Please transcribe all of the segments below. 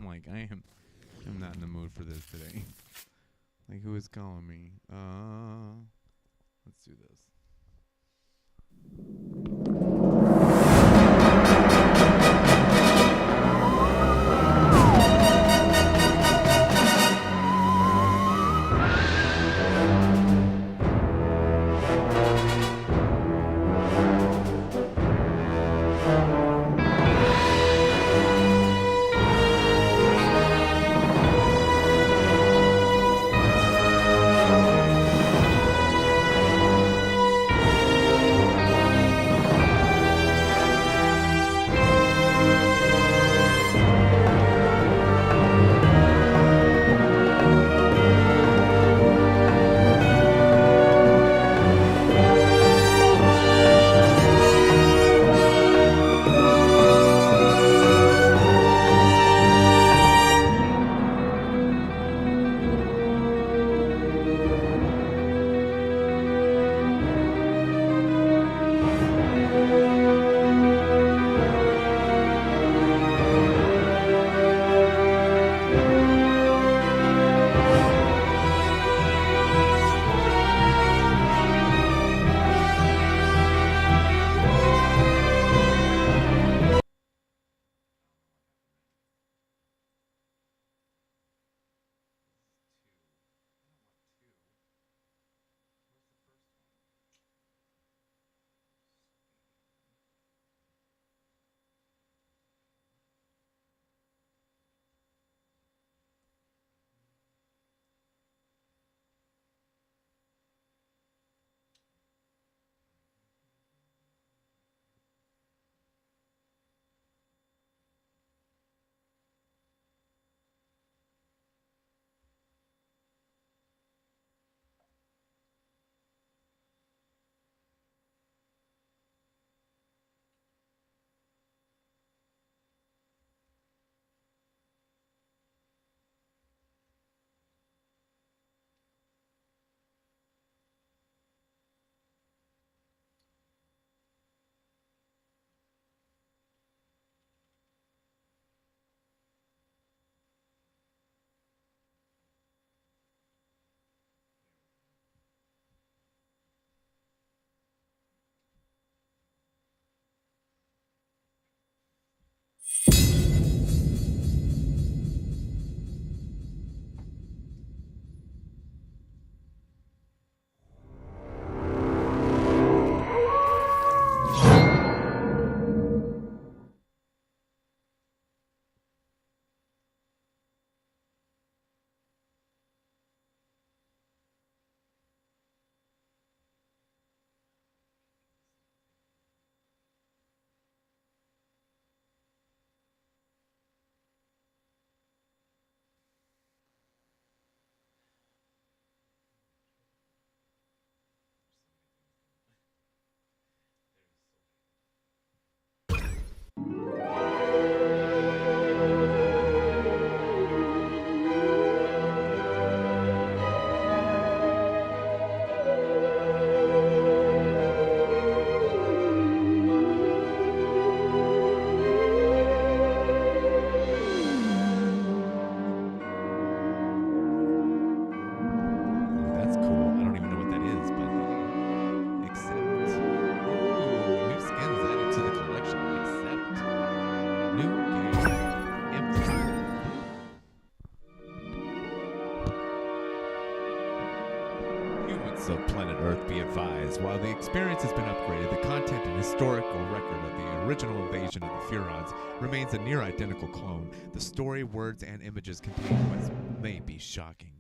I'm like, I'm not in the mood for this today. Like, who is calling me? Let's do this. That's cool. I don't even know what that is, but hey, accept. Ooh, new skins added to the collection. Accept. New game. Empty. Humans of planet Earth, be advised. While the experience has been upgraded, the content and historical record of the original invasion of the Furons remains a near identical clone. The story, words, and images contain what may be shocking.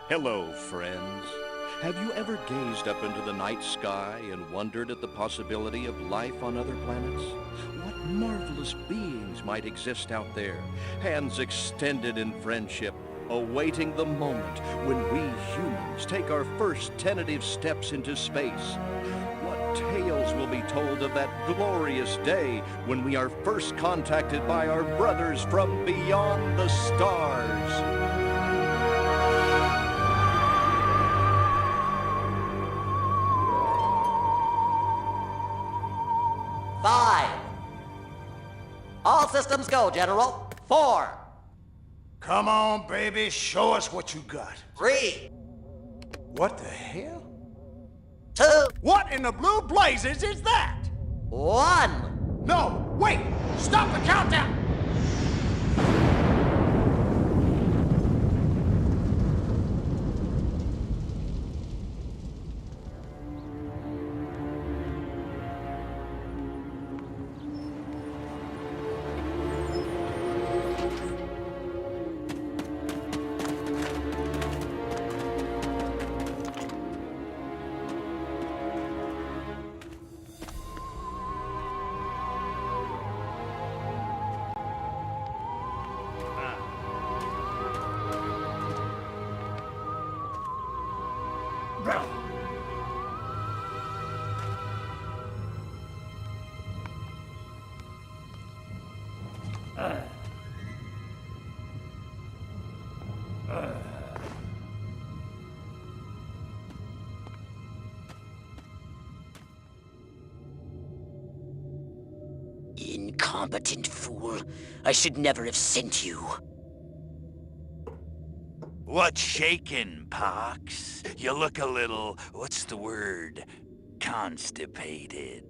Hello, friends. Have you ever gazed up into the night sky and wondered at the possibility of life on other planets? What marvelous beings might exist out there, hands extended in friendship, awaiting the moment when we humans take our first tentative steps into space? What tales will be told of that glorious day when we are first contacted by our brothers from beyond the stars? All systems go, General. 4, Come on, baby, show us what you got. 3, What the hell? 2, What in the blue blazes is that? 1. No, wait! Stop the countdown! Incompetent fool. I should never have sent you. What's shaking, Pox? You look a little, what's the word? Constipated.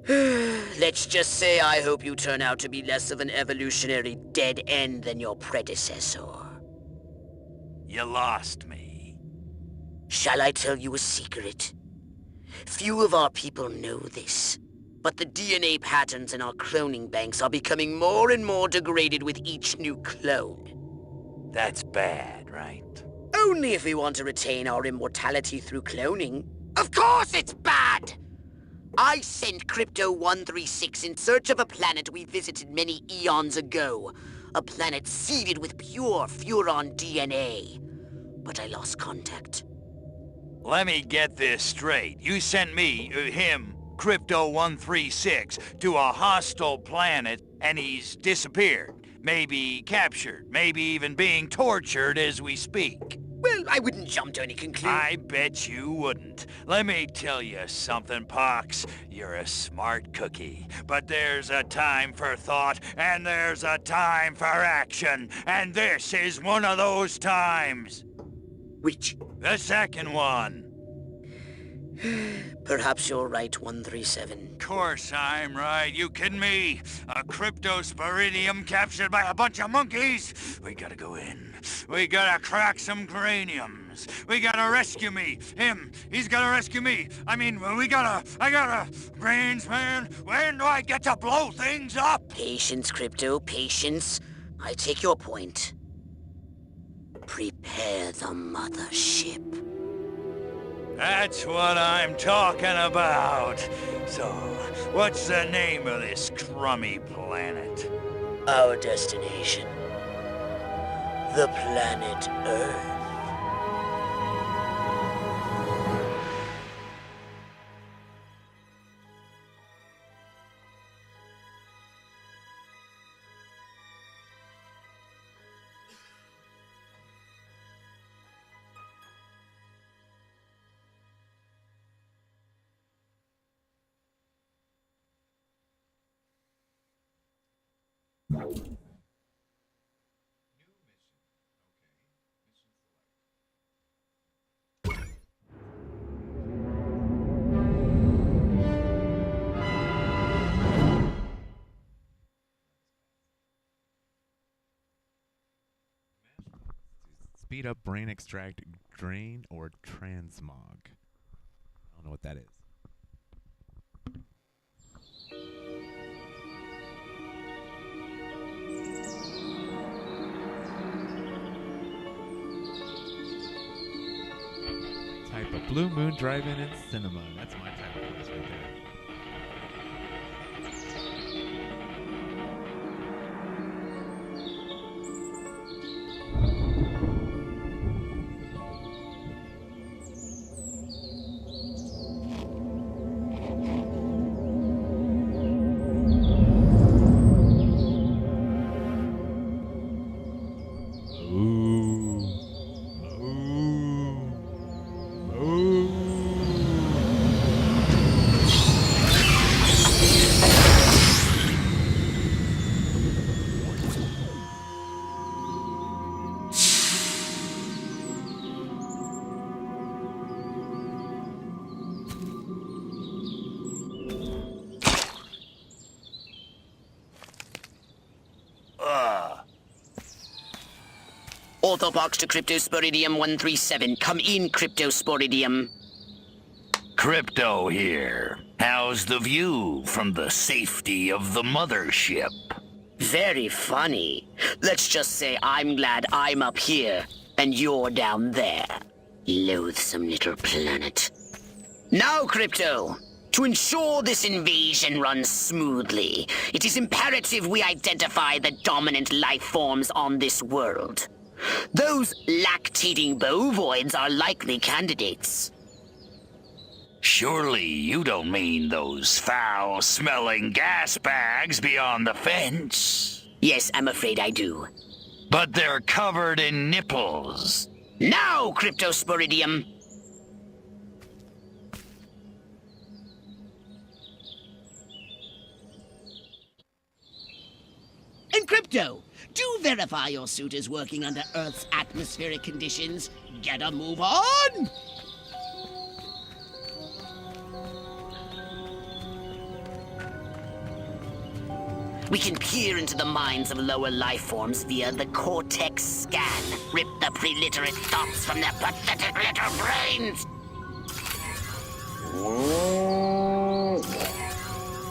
Let's just say I hope you turn out to be less of an evolutionary dead end than your predecessor. You lost me. Shall I tell you a secret? Few of our people know this, but the DNA patterns in our cloning banks are becoming more and more degraded with each new clone. That's bad, right? Only if we want to retain our immortality through cloning. Of course it's bad! I sent Crypto-136 in search of a planet we visited many eons ago. A planet seeded with pure Furon DNA. But I lost contact. Let me get this straight. You sent me, him, Crypto-136, to a hostile planet, and he's disappeared. Maybe captured, maybe even being tortured as we speak. Well, I wouldn't jump to any conclusion. I bet you wouldn't. Let me tell you something, Pox. You're a smart cookie. But there's a time for thought, and there's a time for action. And this is one of those times. Which? The second one. Perhaps you're right, 137. Course I'm right. You kidding me? A cryptosporidium captured by a bunch of monkeys? We gotta go in. We gotta crack some craniums. We gotta rescue me. Him, he's gotta rescue me. I mean, I gotta... Brains, man, when do I get to blow things up? Patience, Crypto, patience. I take your point. Prepare the mothership. That's what I'm talking about. So, what's the name of this crummy planet? Our destination. The planet Earth. Speed up brain extract, drain, or transmog. I don't know what that is. Type of Blue Moon Drive-In and Cinema. That's my type of place right there. Orthopox to Cryptosporidium 137. Come in, Cryptosporidium. Crypto here. How's the view from the safety of the mothership? Very funny. Let's just say I'm glad I'm up here and you're down there. Loathsome little planet. Now, Crypto, to ensure this invasion runs smoothly, it is imperative we identify the dominant life forms on this world. Those lactating bovoids are likely candidates. Surely you don't mean those foul-smelling gas bags beyond the fence? Yes, I'm afraid I do. But they're covered in nipples. Now, Cryptosporidium! And Crypto, do verify your suit is working under Earth's atmospheric conditions. Get a move on! We can peer into the minds of lower life forms via the Cortex scan. Rip the preliterate thoughts from their pathetic little brains!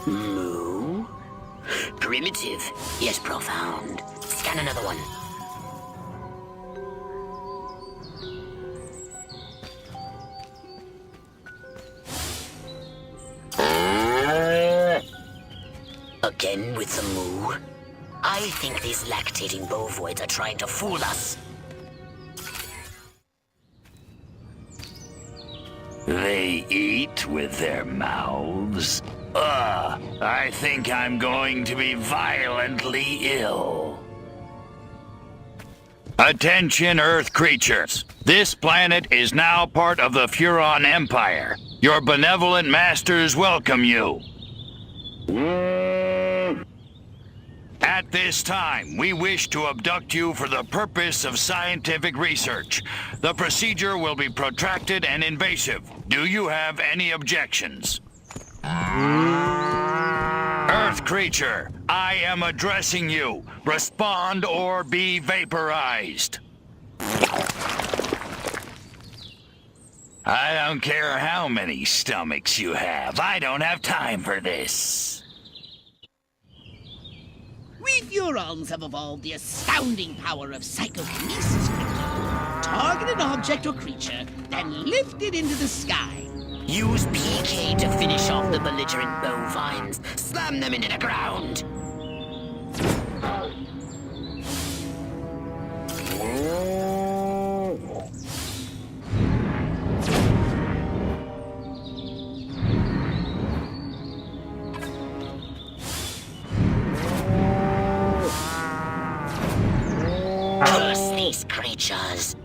Moo? Primitive, yet profound. Scan another one. Again with the moo? I think these lactating bovoids are trying to fool us. They eat with their mouths? I think I'm going to be violently ill. Attention, Earth creatures. This planet is now part of the Furon Empire. Your benevolent masters welcome you. At this time, we wish to abduct you for the purpose of scientific research. The procedure will be protracted and invasive. Do you have any objections? Earth creature, I am addressing you. Respond or be vaporized. I don't care how many stomachs you have. I don't have time for this. We Furons have evolved the astounding power of psychokinesis, Crypto. Target an object or creature, then lift it into the sky. Use PK to finish off the belligerent bovines. Slam them into the ground. Curse these creatures.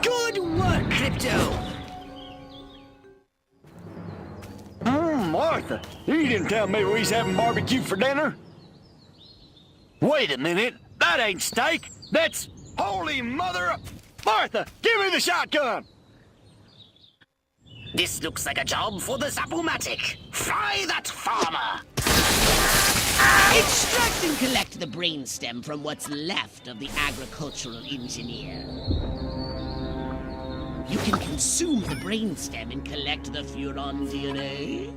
Good work, Crypto. Martha, you didn't tell me we was having barbecue for dinner. Wait a minute, that ain't steak. That's holy mother of... Martha, give me the shotgun. This looks like a job for the Zapumatic. Fry that farmer! Extract and collect the brainstem from what's left of the agricultural engineer. You can consume the brainstem and collect the Furon DNA.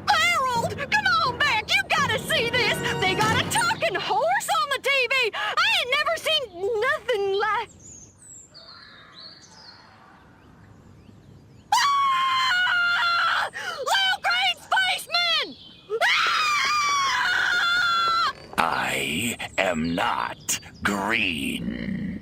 Harold, come on back! You gotta see this! They got a talking horse on the TV! I ain't never seen nothing like... Ah! Little green spaceman! Ah! I am not green.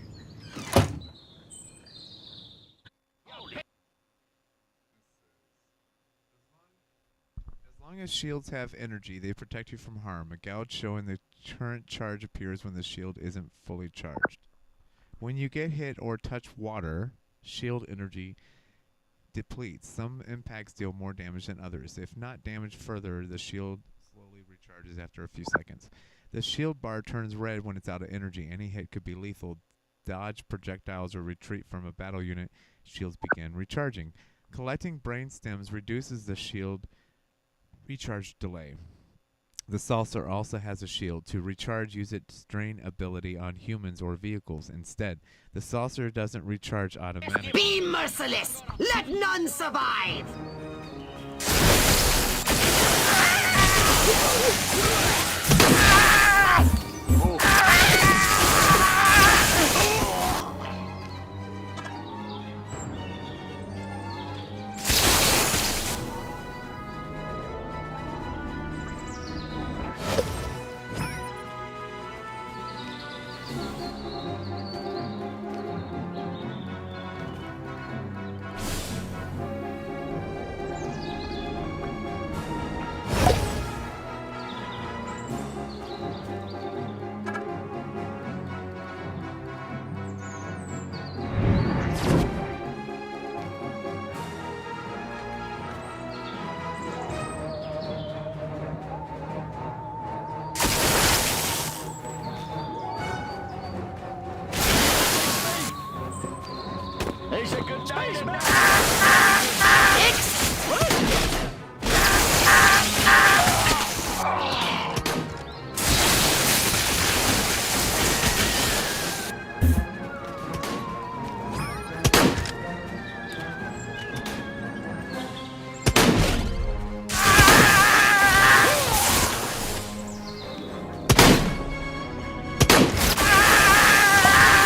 As long as shields have energy, they protect you from harm. A gouge showing the current charge appears when the shield isn't fully charged. When you get hit or touch water, shield energy depletes. Some impacts deal more damage than others. If not damaged further, the shield slowly recharges after a few seconds. The shield bar turns red when it's out of energy. Any hit could be lethal. Dodge projectiles or retreat from a battle unit. Shields begin recharging. Collecting brain stems reduces the shield recharge delay. The saucer also has a shield. To recharge, use its drain ability on humans or vehicles. Instead, the saucer doesn't recharge automatically. Be merciless! Let none survive! It's a good day to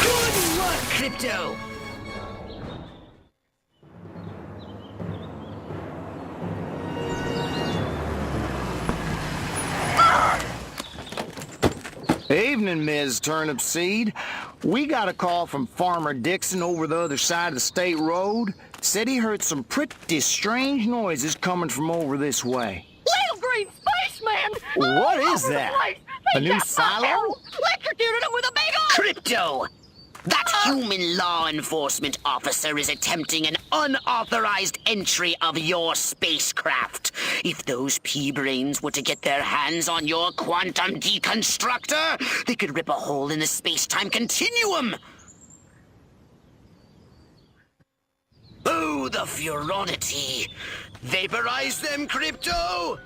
Good work, Crypto! Evening, Ms. Turnipseed. We got a call from Farmer Dixon over the other side of the state road. Said he heard some pretty strange noises coming from over this way. Little green spaceman! What all is over the that? place. A They new got my silo? arrow, electrocuted him with a big old... Crypto! That human law enforcement officer is attempting an unauthorized entry of your spacecraft. If those pea-brains were to get their hands on your quantum deconstructor, they could rip a hole in the space-time continuum. Oh, the furonity! Vaporize them, Crypto!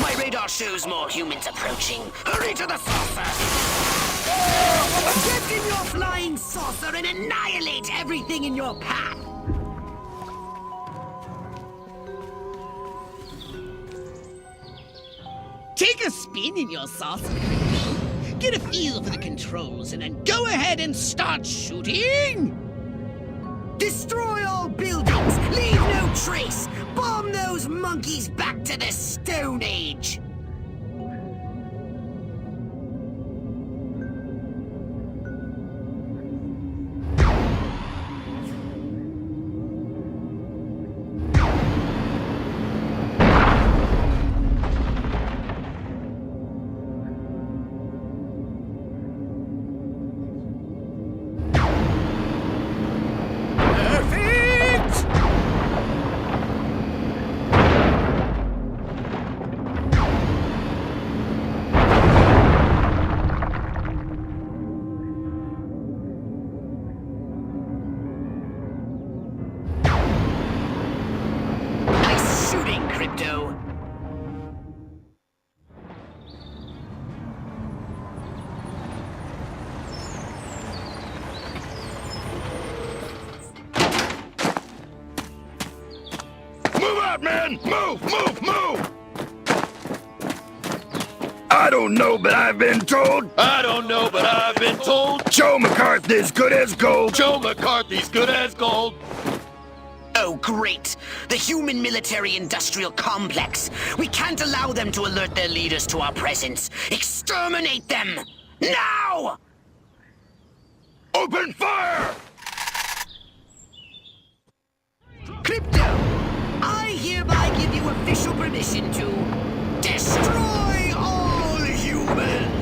My radar shows more humans approaching. Hurry to the saucer! Get in your flying saucer and annihilate everything in your path! Take a spin in your saucer. Get a feel for the controls and then go ahead and start shooting! Destroy all buildings! Leave no trace! Bomb those monkeys back to the Stone Age! Nice shooting, Crypto! Move out, man! Move, move, move! I don't know, but I've been told. I don't know, but I've been told Joe McCarthy's good as gold. Joe McCarthy's good as gold. Oh, great! The human military-industrial complex! We can't allow them to alert their leaders to our presence! Exterminate them! Now! Open fire! Crypto, I hereby give you official permission to destroy all humans!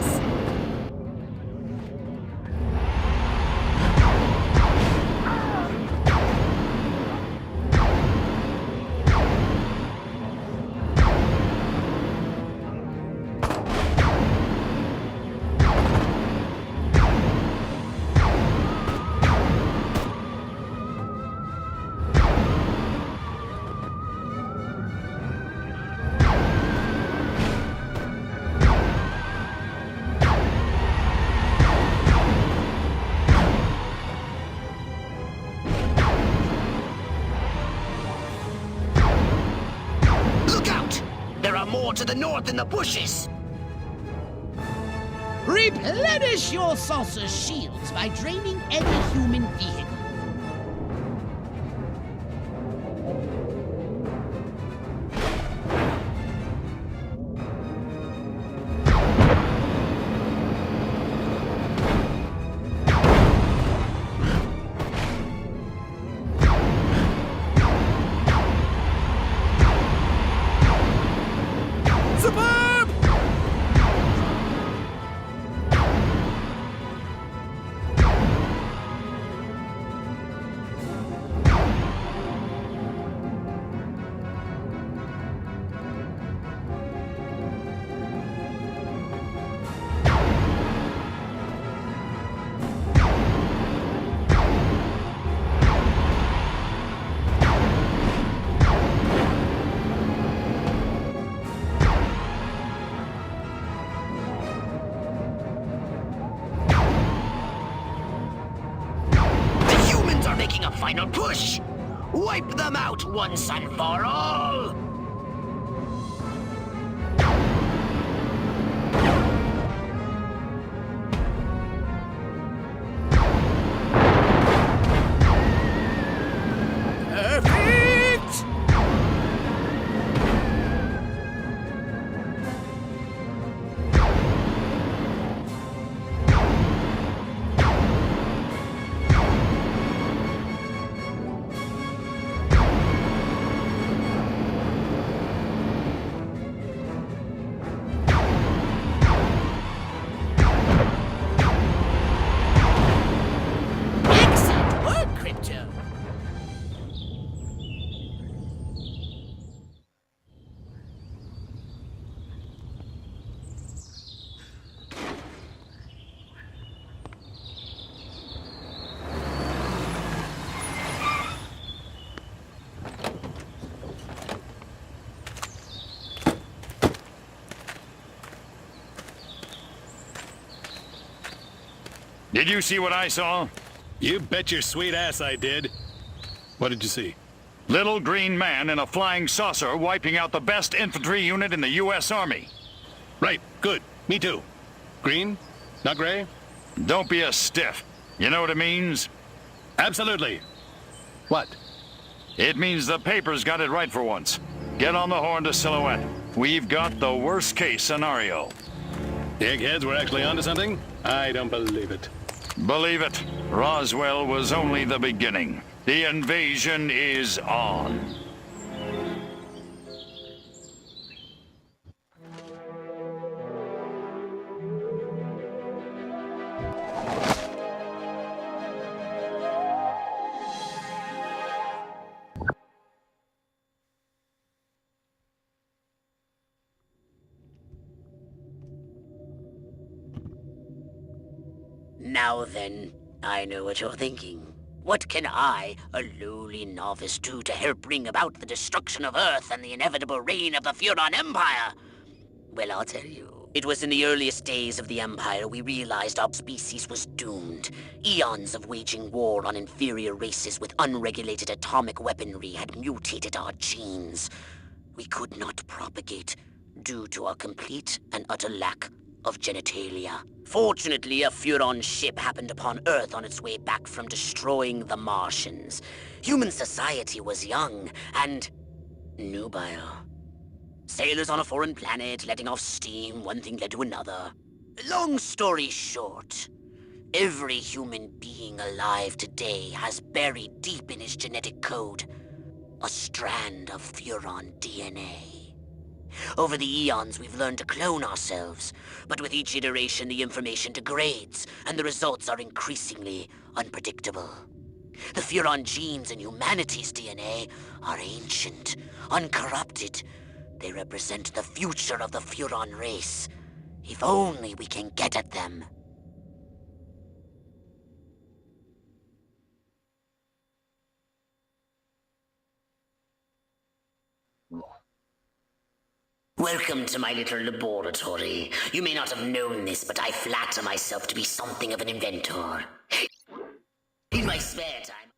More to the north in the bushes. Replenish your saucer's shields by draining any human vehicle. Making a final push! Wipe them out once and for all! Perfect! Did you see what I saw? You bet your sweet ass I did. What did you see? Little green man in a flying saucer wiping out the best infantry unit in the U.S. Army. Right, good. Me too. Green? Not gray? Don't be a stiff. You know what it means? Absolutely. What? It means the papers got it right for once. Get on the horn to Silhouette. We've got the worst case scenario. The eggheads were actually onto something? I don't believe it. Believe it. Roswell was only the beginning. The invasion is on. Now then, I know what you're thinking. What can I, a lowly novice, do to help bring about the destruction of Earth and the inevitable reign of the Furon Empire? Well, I'll tell you. It was in the earliest days of the Empire we realized our species was doomed. Eons of waging war on inferior races with unregulated atomic weaponry had mutated our genes. We could not propagate due to our complete and utter lack of genitalia. Fortunately, a Furon ship happened upon Earth on its way back from destroying the Martians. Human society was young and nubile. Sailors on a foreign planet, letting off steam, one thing led to another. Long story short, every human being alive today has buried deep in his genetic code a strand of Furon DNA. Over the eons, we've learned to clone ourselves, but with each iteration, the information degrades, and the results are increasingly unpredictable. The Furon genes in humanity's DNA are ancient, uncorrupted. They represent the future of the Furon race. If only we can get at them. Welcome to my little laboratory. You may not have known this, but I flatter myself to be something of an inventor. In my spare time,